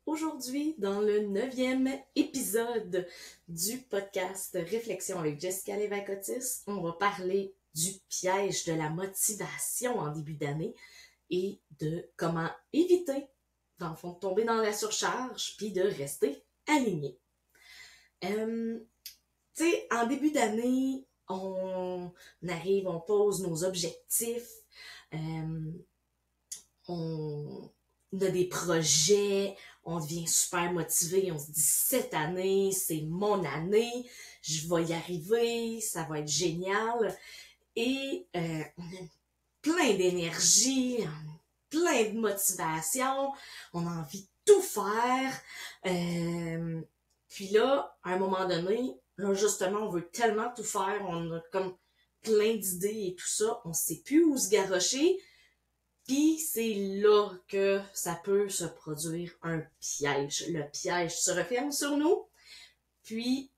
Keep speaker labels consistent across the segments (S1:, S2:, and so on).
S1: Aujourd'hui, dans le 9e épisode du podcast Réflexion avec Jessica Lévacotis, on va parler du piège de la motivation en début d'année et de comment éviter, dans le fond, de tomber dans la surcharge puis de rester aligné. Tu sais, en début d'année, on arrive, on pose nos objectifs, on a des projets, on devient super motivé, on se dit cette année, c'est mon année, je vais y arriver, ça va être génial. Et on a plein d'énergie, plein de motivation, on a envie de tout faire. Puis là, à un moment donné, là justement, on veut tellement tout faire, on a comme plein d'idées et tout ça, on sait plus où se garrocher. Puis c'est là que ça peut se produire un piège. Le piège se referme sur nous. Puis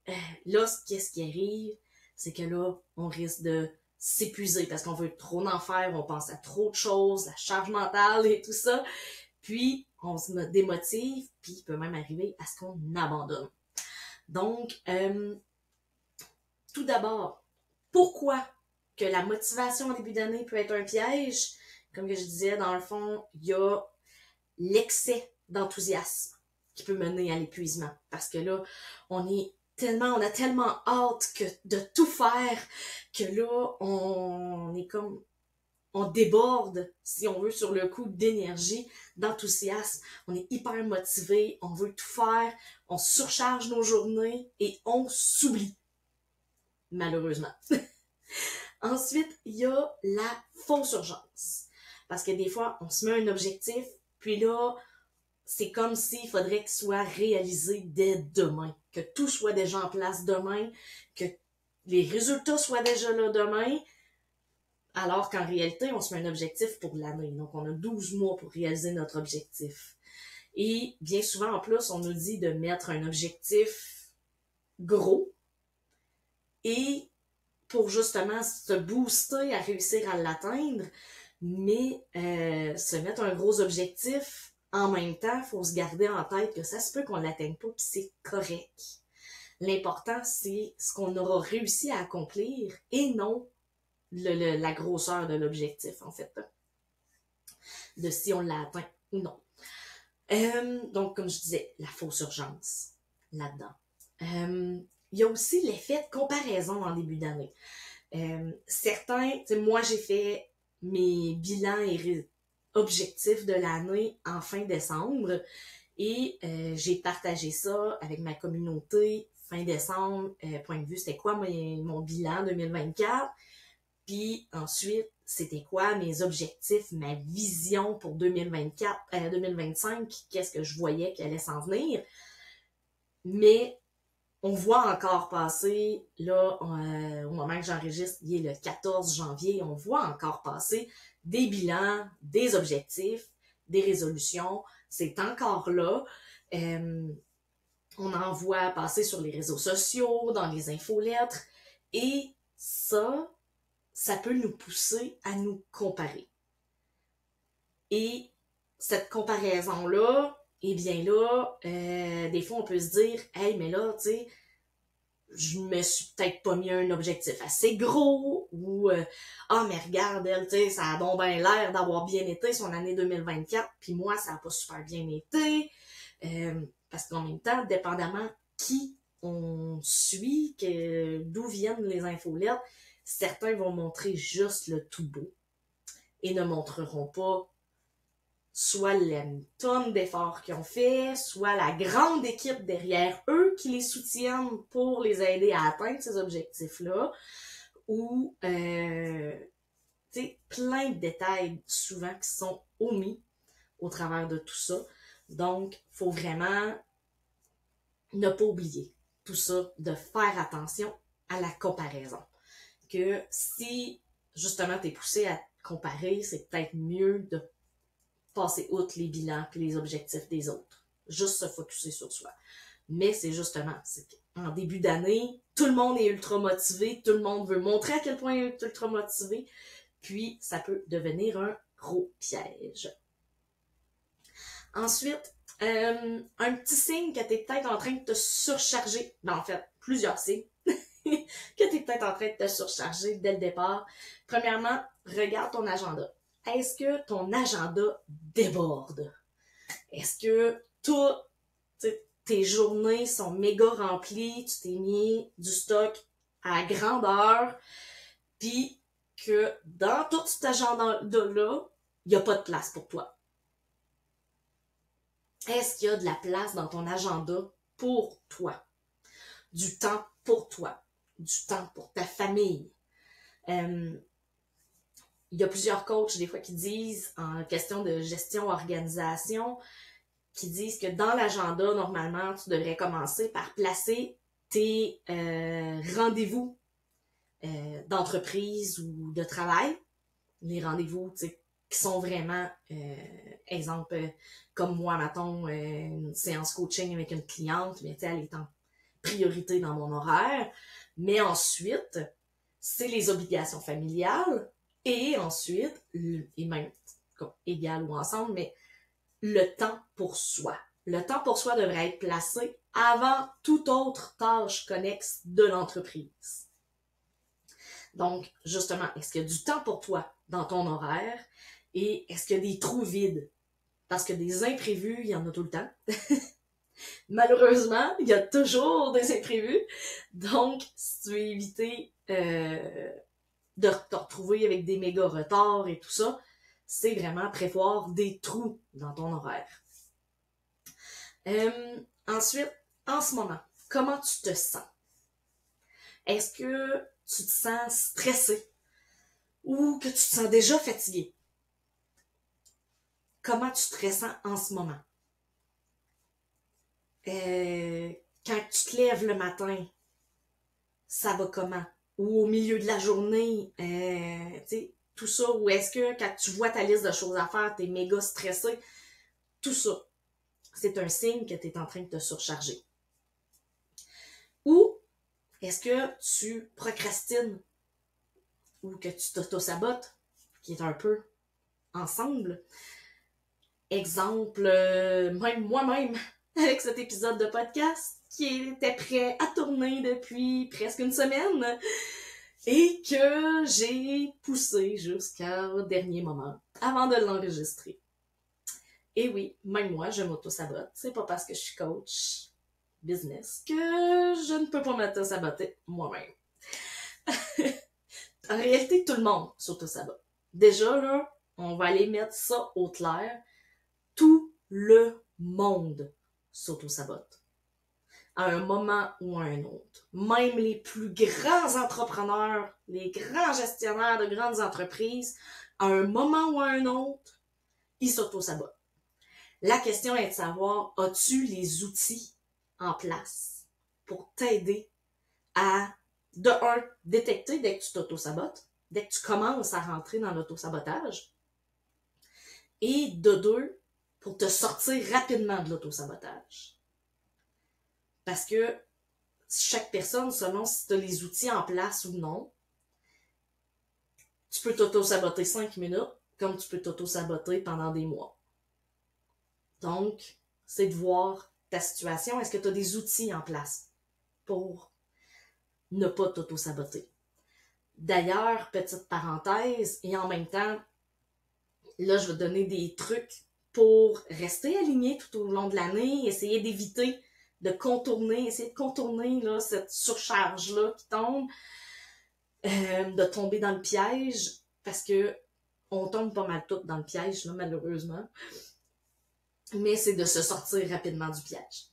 S1: là, qu'est-ce qui arrive? C'est que là, on risque de s'épuiser parce qu'on veut trop en faire, on pense à trop de choses, la charge mentale et tout ça. Puis on se démotive, puis il peut même arriver à ce qu'on abandonne. Donc, tout d'abord, pourquoi que la motivation en début d'année peut être un piège? Comme je disais, dans le fond, il y a l'excès d'enthousiasme qui peut mener à l'épuisement. Parce que là, on a tellement hâte de tout faire que là, on déborde, si on veut, sur le coup d'énergie, d'enthousiasme. On est hyper motivé, on veut tout faire, on surcharge nos journées et on s'oublie. Malheureusement. Ensuite, il y a la fausse urgence. Parce que des fois, on se met un objectif, puis là, c'est comme s'il faudrait qu'il soit réalisé dès demain. Que tout soit déjà en place demain, que les résultats soient déjà là demain, alors qu'en réalité, on se met un objectif pour l'année. Donc, on a 12 mois pour réaliser notre objectif. Et bien souvent, en plus, on nous dit de mettre un objectif gros et pour justement se booster à réussir à l'atteindre, mais se mettre un gros objectif, en même temps, il faut se garder en tête que ça se peut qu'on ne l'atteigne pas, puis c'est correct. L'important, c'est ce qu'on aura réussi à accomplir et non la grosseur de l'objectif, en fait. De si on l'a atteint ou non. Donc, comme je disais, la fausse urgence là-dedans. Il y a aussi l'effet de comparaison en début d'année. Certains, moi j'ai fait mes bilans et objectifs de l'année en fin décembre et j'ai partagé ça avec ma communauté fin décembre, point de vue c'était quoi mon bilan 2024, puis ensuite c'était quoi mes objectifs, ma vision pour 2024, 2025, qu'est-ce que je voyais qui allait s'en venir, mais on voit encore passer, là, au moment que j'enregistre, il est le 14 janvier, on voit encore passer des bilans, des objectifs, des résolutions. C'est encore là. On en voit passer sur les réseaux sociaux, dans les infolettres. Et ça peut nous pousser à nous comparer. Et cette comparaison-là, eh bien là, des fois on peut se dire, hey, mais là, tu sais, je me suis peut-être pas mis un objectif assez gros, ou mais regarde, elle, tu sais, ça a donc bien l'air d'avoir bien été son année 2024, puis moi, ça a pas super bien été. Parce qu'en même temps, dépendamment qui on suit, d'où viennent les infolettes, certains vont montrer juste le tout beau et ne montreront pas soit la tonne d'efforts qu'ils ont fait, soit la grande équipe derrière eux qui les soutiennent pour les aider à atteindre ces objectifs-là, ou plein de détails souvent qui sont omis au travers de tout ça. Donc, faut vraiment ne pas oublier tout ça, de faire attention à la comparaison. Que si, justement, t'es poussé à comparer, c'est peut-être mieux de passer outre les bilans et les objectifs des autres. Juste se focusser sur soi. Mais c'est justement, c'est qu'en début d'année, tout le monde est ultra motivé, tout le monde veut montrer à quel point il est ultra motivé, puis ça peut devenir un gros piège. Ensuite, Un petit signe que tu es peut-être en train de te surcharger. En fait, plusieurs signes que tu es peut-être en train de te surcharger dès le départ. Premièrement, regarde ton agenda. Est-ce que ton agenda déborde? Est-ce que tes journées sont méga remplies, tu t'es mis du stock à grandeur, puis que dans tout cet agenda-là, il n'y a pas de place pour toi? Est-ce qu'il y a de la place dans ton agenda pour toi? Du temps pour toi, du temps pour ta famille. Il y a plusieurs coachs des fois qui disent, en question de gestion, organisation, qui disent que dans l'agenda, normalement, tu devrais commencer par placer tes rendez-vous d'entreprise ou de travail. Les rendez-vous, tu sais, qui sont vraiment, exemple, comme moi, mettons, une séance coaching avec une cliente, mais tu sais, elle est en priorité dans mon horaire. Mais ensuite, c'est les obligations familiales et ensuite, et même comme égal ou ensemble, mais le temps pour soi. Le temps pour soi devrait être placé avant toute autre tâche connexe de l'entreprise. Donc, justement, est-ce qu'il y a du temps pour toi dans ton horaire et est-ce qu'il y a des trous vides? Parce que des imprévus, il y en a tout le temps. Malheureusement, il y a toujours des imprévus. Donc, si tu veux éviter de te retrouver avec des méga retards et tout ça, c'est vraiment prévoir des trous dans ton horaire. Ensuite, en ce moment, comment tu te sens? Est-ce que tu te sens stressé ou que tu te sens déjà fatigué? Comment tu te ressens en ce moment? Quand tu te lèves le matin, ça va comment? Ou au milieu de la journée, tu sais, tout ça. Ou est-ce que quand tu vois ta liste de choses à faire, t'es méga stressé? Tout ça, c'est un signe que tu es en train de te surcharger. Ou est-ce que tu procrastines ou que tu t'auto-sabotes, qui est un peu ensemble? Exemple, même moi-même, avec cet épisode de podcast qui était prêt à tourner depuis presque une semaine et que j'ai poussé jusqu'au dernier moment avant de l'enregistrer. Et oui, même moi, je m'auto-sabote. C'est pas parce que je suis coach business que je ne peux pas m'auto-saboter moi-même. En réalité, tout le monde s'auto-sabote. Déjà, là, on va aller mettre ça au clair. Tout le monde s'auto-sabote. À un moment ou à un autre. Même les plus grands entrepreneurs, les grands gestionnaires de grandes entreprises, à un moment ou à un autre, ils s'auto-sabotent. La question est de savoir, as-tu les outils en place pour t'aider à, de un, détecter dès que tu t'auto-sabotes, dès que tu commences à rentrer dans l'auto-sabotage, et de deux, pour te sortir rapidement de l'auto-sabotage. Parce que chaque personne, selon si tu as les outils en place ou non, tu peux t'auto-saboter 5 minutes, comme tu peux t'auto-saboter pendant des mois. Donc, c'est de voir ta situation. Est-ce que tu as des outils en place pour ne pas t'auto-saboter? D'ailleurs, petite parenthèse, et en même temps, là, je vais te donner des trucs pour rester aligné tout au long de l'année, essayer d'éviter de contourner, essayer de contourner là, cette surcharge-là qui tombe, de tomber dans le piège, parce que on tombe pas mal toutes dans le piège, là, malheureusement. Mais c'est de se sortir rapidement du piège.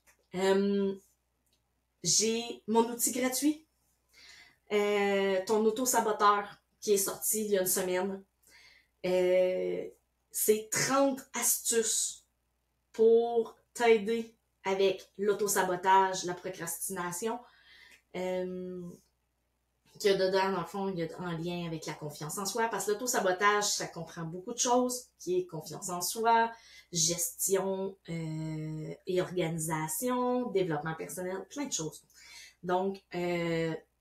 S1: J'ai mon outil gratuit, ton auto-saboteur, qui est sorti il y a une semaine. C'est 30 astuces pour t'aider avec l'auto-sabotage, la procrastination. Qu'il y a dedans, dans le fond, il y a un lien avec la confiance en soi, parce que l'auto-sabotage, ça comprend beaucoup de choses, qui est confiance en soi, gestion et organisation, développement personnel, plein de choses. Donc,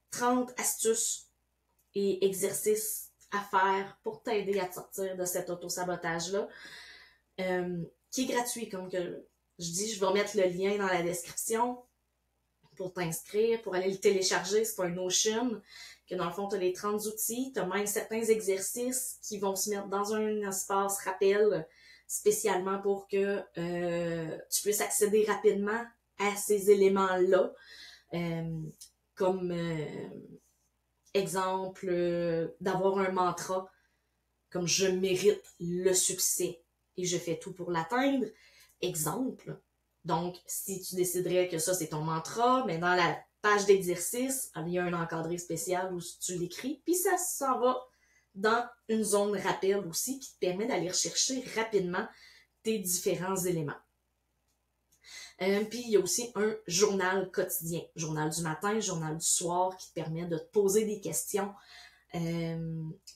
S1: 30 astuces et exercices à faire pour t'aider à te sortir de cet auto-sabotage-là, qui est gratuit, comme que je vais mettre le lien dans la description pour t'inscrire, pour aller le télécharger. C'est un Notion, que dans le fond, tu as les 30 outils, tu as même certains exercices qui vont se mettre dans un espace rappel spécialement pour que tu puisses accéder rapidement à ces éléments-là. Comme exemple, d'avoir un mantra comme je mérite le succès et je fais tout pour l'atteindre. Exemple. Donc, si tu déciderais que ça, c'est ton mantra, mais dans la page d'exercice, il y a un encadré spécial où tu l'écris, puis ça s'en va dans une zone rappel aussi qui te permet d'aller rechercher rapidement tes différents éléments. Puis il y a aussi un journal quotidien, journal du matin, journal du soir, qui te permet de te poser des questions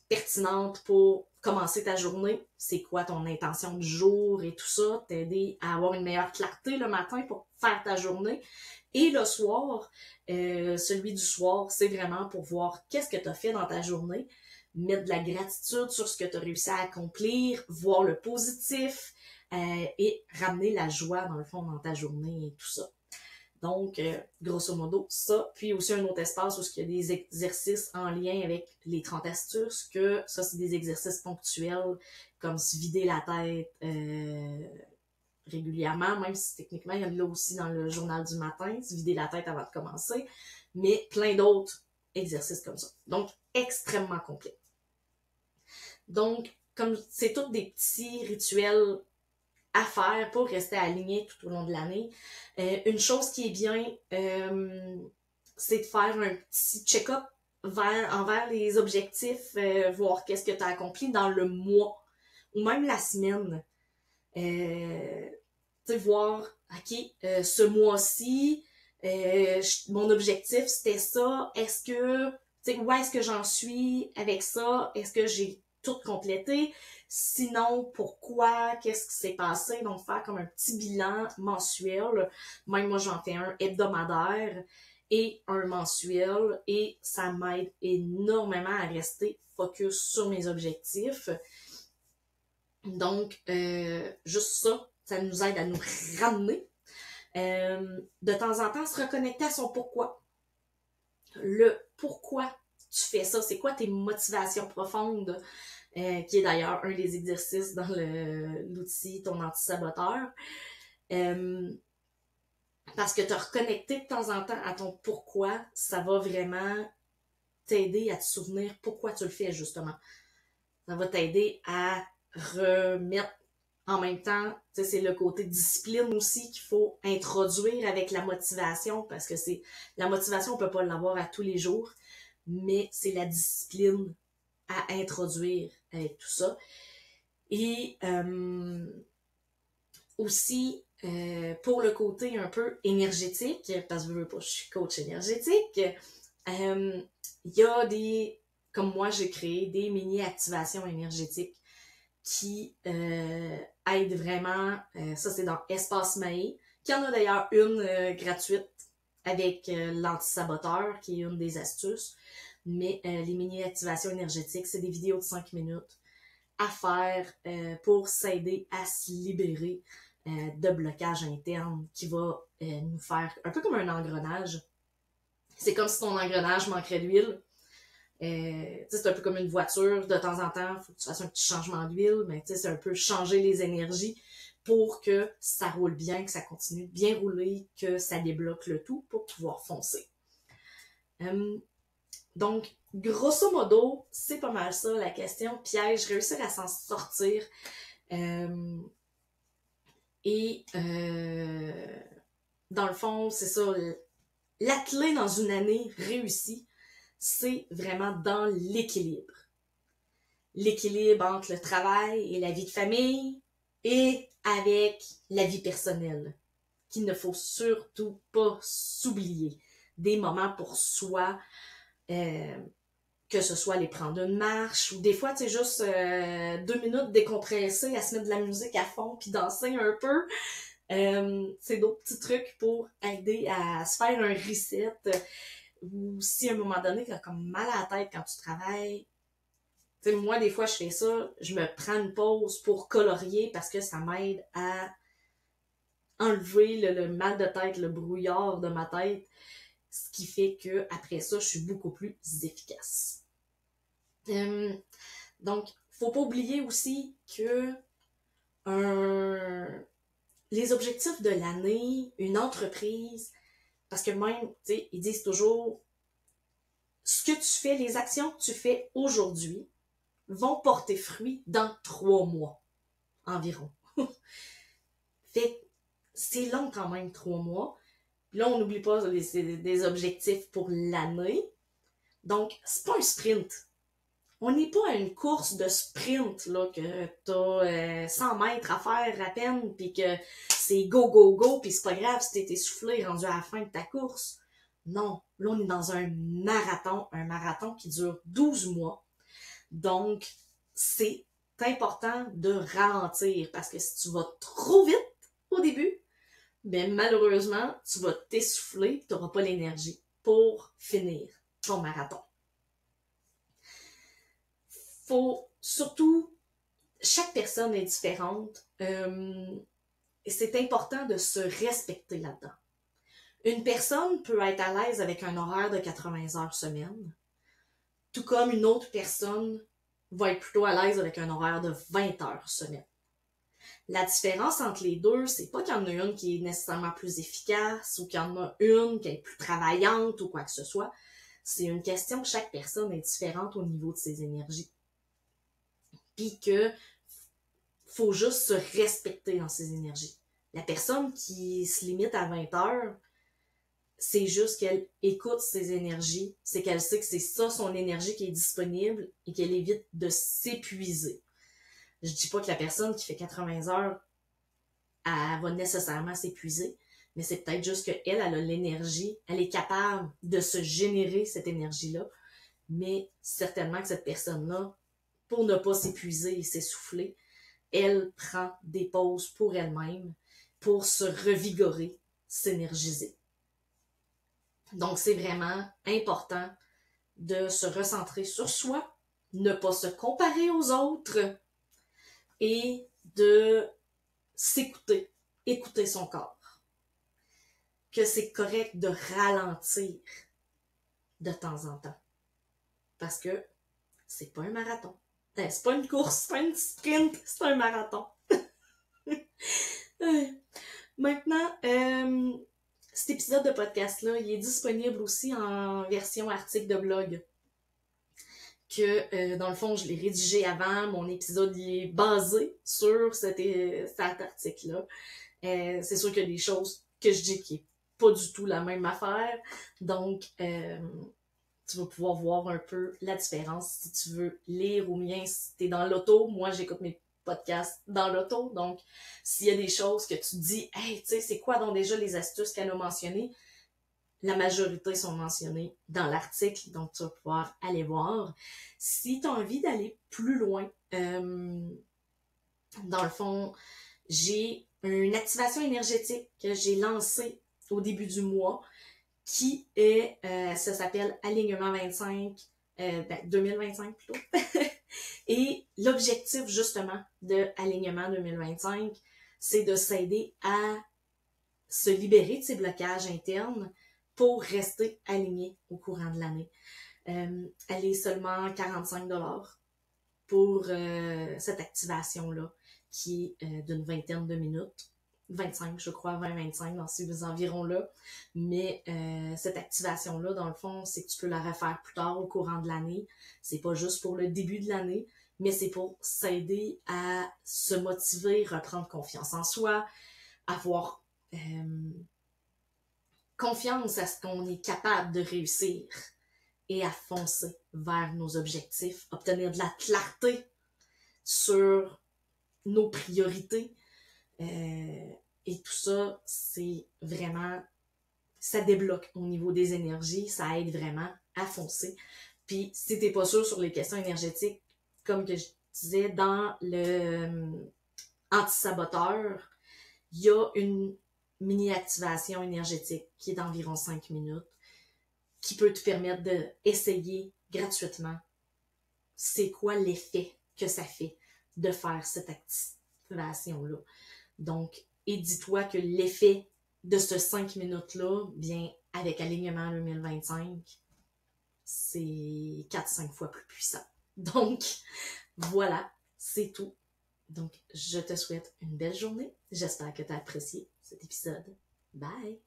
S1: pertinentes pour commencer ta journée. C'est quoi ton intention du jour et tout ça, t'aider à avoir une meilleure clarté le matin pour faire ta journée. Et le soir, celui du soir, c'est vraiment pour voir qu'est-ce que tu as fait dans ta journée, mettre de la gratitude sur ce que tu as réussi à accomplir, voir le positif, et ramener la joie, dans le fond, dans ta journée et tout ça. Donc, grosso modo, ça. Puis aussi un autre espace où il y a des exercices en lien avec les 30 astuces, que ça, c'est des exercices ponctuels, comme se vider la tête régulièrement, même si techniquement, il y en a là aussi dans le journal du matin, se vider la tête avant de commencer, mais plein d'autres exercices comme ça. Donc, extrêmement complet. Donc, comme c'est tous des petits rituels à faire pour rester aligné tout au long de l'année. Une chose qui est bien, c'est de faire un petit check-up envers les objectifs, voir qu'est-ce que tu as accompli dans le mois ou même la semaine. Tu sais, voir, OK, ce mois-ci, mon objectif, c'était ça. Est-ce que, tu sais, où est-ce que j'en suis avec ça? Est-ce que j'ai tout complété? Sinon, pourquoi? Qu'est-ce qui s'est passé? Donc, faire comme un petit bilan mensuel. Même moi, j'en fais un hebdomadaire et un mensuel. Et ça m'aide énormément à rester focus sur mes objectifs. Donc, juste ça nous aide à nous ramener. De temps en temps, se reconnecter à son pourquoi. Le pourquoi tu fais ça, c'est quoi tes motivations profondes, qui est d'ailleurs un des exercices dans l'outil ton anti-saboteur. Parce que te reconnecter de temps en temps à ton pourquoi, ça va vraiment t'aider à te souvenir pourquoi tu le fais, justement. Ça va t'aider à remettre en même temps, tu sais, c'est le côté discipline aussi qu'il faut introduire avec la motivation, parce que c'est la motivation, on peut pas l'avoir à tous les jours, mais c'est la discipline à introduire avec tout ça. Et aussi, pour le côté un peu énergétique, parce que je suis coach énergétique, il y a des, comme moi j'ai créé, des mini-activations énergétiques qui aident vraiment, ça c'est dans Espace Maé, qui en a d'ailleurs une gratuite avec l'anti-saboteur, qui est une des astuces. Mais les mini-activations énergétiques, c'est des vidéos de 5 minutes à faire pour s'aider à se libérer de blocage interne qui va nous faire un peu comme un engrenage. C'est comme si ton engrenage manquerait d'huile. C'est un peu comme une voiture, de temps en temps, il faut que tu fasses un petit changement d'huile, mais c'est un peu changer les énergies pour que ça roule bien, que ça continue de bien rouler, que ça débloque le tout pour pouvoir foncer. Donc, grosso modo, c'est pas mal ça, la question piège, réussir à s'en sortir. Dans le fond, c'est ça, la clé dans une année réussie, c'est vraiment dans l'équilibre. L'équilibre entre le travail et la vie de famille et avec la vie personnelle, qu'il ne faut surtout pas s'oublier. Des moments pour soi, que ce soit aller prendre une marche ou des fois, tu sais, juste 2 minutes décompresser, à se mettre de la musique à fond puis danser un peu. C'est d'autres petits trucs pour aider à se faire un reset. Ou si à un moment donné, tu as comme mal à la tête quand tu travailles, tu sais, moi, des fois, je fais ça, je me prends une pause pour colorier parce que ça m'aide à enlever le mal de tête, le brouillard de ma tête, ce qui fait que après ça, je suis beaucoup plus efficace. Donc, faut pas oublier aussi que les objectifs de l'année, une entreprise, parce que même, tu sais, ils disent toujours, ce que tu fais, les actions que tu fais aujourd'hui vont porter fruit dans 3 mois environ. Fait que c'est long quand même, 3 mois. Puis là, on n'oublie pas des objectifs pour l'année. Donc, c'est pas un sprint. On n'est pas à une course de sprint, là, que t'as 100 mètres à faire à peine, puis que c'est go, go, go, puis c'est pas grave si t'es essoufflé rendu à la fin de ta course. Non, là, on est dans un marathon qui dure 12 mois. Donc, c'est important de ralentir, parce que si tu vas trop vite au début, ben malheureusement, tu vas t'essouffler, tu n'auras pas l'énergie pour finir ton marathon. Faut surtout, chaque personne est différente et c'est important de se respecter là-dedans. Une personne peut être à l'aise avec un horaire de 80 heures semaine, tout comme une autre personne va être plutôt à l'aise avec un horaire de 20 heures semaine. La différence entre les deux, c'est pas qu'il y en a une qui est nécessairement plus efficace ou qu'il y en a une qui est plus travaillante ou quoi que ce soit. C'est une question que chaque personne est différente au niveau de ses énergies. Puis que faut juste se respecter dans ses énergies. La personne qui se limite à 20 heures, c'est juste qu'elle écoute ses énergies, c'est qu'elle sait que c'est ça son énergie qui est disponible et qu'elle évite de s'épuiser. Je dis pas que la personne qui fait 80 heures, elle va nécessairement s'épuiser, mais c'est peut-être juste qu'elle a l'énergie, elle est capable de se générer cette énergie-là, mais certainement que cette personne-là, pour ne pas s'épuiser et s'essouffler, elle prend des pauses pour elle-même, pour se revigorer, s'énergiser. Donc, c'est vraiment important de se recentrer sur soi, ne pas se comparer aux autres et de s'écouter, écouter son corps. Que c'est correct de ralentir de temps en temps. Parce que c'est pas un marathon. C'est pas une course, c'est pas une sprint, c'est un marathon. Maintenant, cet épisode de podcast-là, il est disponible aussi en version article de blog. Que, dans le fond, je l'ai rédigé avant. Mon épisode il est basé sur cet article-là. C'est sûr qu'il y a des choses que je dis qui est pas du tout la même affaire. Donc, tu vas pouvoir voir un peu la différence si tu veux lire ou bien si t'es dans l'auto. Moi, j'écoute mes podcasts dans l'auto. Donc, s'il y a des choses que tu dis, hey, tu sais, c'est quoi donc déjà les astuces qu'elle a mentionnées? La majorité sont mentionnées dans l'article, donc tu vas pouvoir aller voir. Si tu as envie d'aller plus loin, dans le fond, j'ai une activation énergétique que j'ai lancée au début du mois qui est, ça s'appelle Alignement 25, 2025 plutôt. Et l'objectif justement de Alignement 2025, c'est de s'aider à se libérer de ces blocages internes pour rester aligné au courant de l'année. Elle est seulement 45$ pour cette activation-là, qui est d'une vingtaine de minutes. 25, je crois, 20-25 dans ces environs-là. Mais cette activation-là, dans le fond, c'est que tu peux la refaire plus tard au courant de l'année. C'est pas juste pour le début de l'année, mais c'est pour s'aider à se motiver, reprendre confiance en soi, avoir confiance à ce qu'on est capable de réussir et à foncer vers nos objectifs, obtenir de la clarté sur nos priorités. Et tout ça, c'est vraiment, ça débloque au niveau des énergies, ça aide vraiment à foncer. Puis, si t'es pas sûr sur les questions énergétiques, comme que je disais, dans le anti-saboteur, il y a une mini-activation énergétique qui est d'environ 5 minutes, qui peut te permettre d'essayer gratuitement c'est quoi l'effet que ça fait de faire cette activation-là. Donc, et dis-toi que l'effet de ce 5 minutes-là, bien, avec Alignement 2025, c'est 4-5 fois plus puissant. Donc, voilà, c'est tout. Donc, je te souhaite une belle journée. J'espère que tu as apprécié cet épisode. Bye!